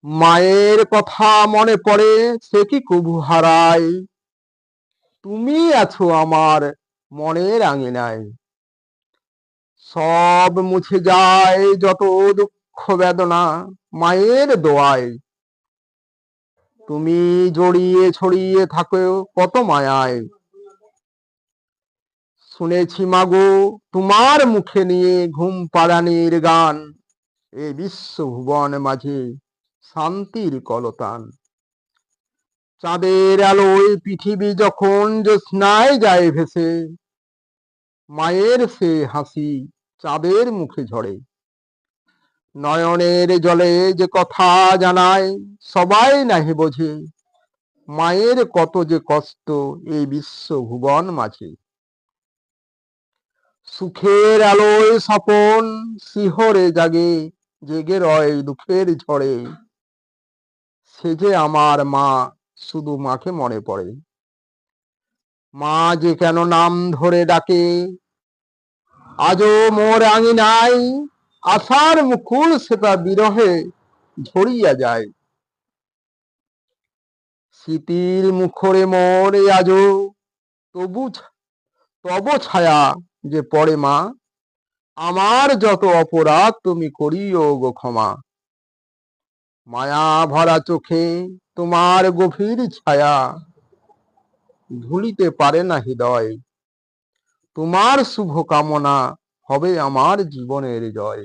মায়ের কথা মনে পড়ে, সে কি কভু হারায়। তুমি আছো আমার মনের আঙিনায়। সব মুছে যায় যত দুঃখ বেদনা মায়ের দোয়ায়। তুমি জড়িয়ে ছড়িয়ে থাকো কত মায়ায়। শুনেছি মাগো তোমার মুখে নিয়ে ঘুম পাড়ানির গান। এ বিশ্ব ভুবন মাঝে শান্তির কলতান। চাঁদের আলোয় পৃথিবী যখন জ্যোৎস্নায় যায় ভেসে, মায়ের সে হাসি চাঁদের মুখে ঝরে। নয়নের জলে যে কথা জানায় সবাই নাহি বোঝে, মায়ের কত যে কষ্ট এই বিশ্ব ভুবন মাঝে। সুখের আলোয় স্বপন শিহরে জাগে, জেগে রয় দুঃখের ঝড়ে। সে যে আমার মা, শুধু মাকে মনে পড়ে। মা যে কেন নাম ধরে ডাকে, আজও মোর আঙিনায়। আশার মুকুল সেটা বিরহে ঝরিয়া যায়। স্মৃতির মুখরে মোর আজও তবু তব ছায়া যে পড়ে মা। আমার যত অপরাধ তুমি করিও গো ক্ষমা। মায়া ভরা চোখে তোমার গভীর ছায়া ভুলিতে পারে না হৃদয়। তোমার শুভ কামনা হবে আমার জীবনের জয়।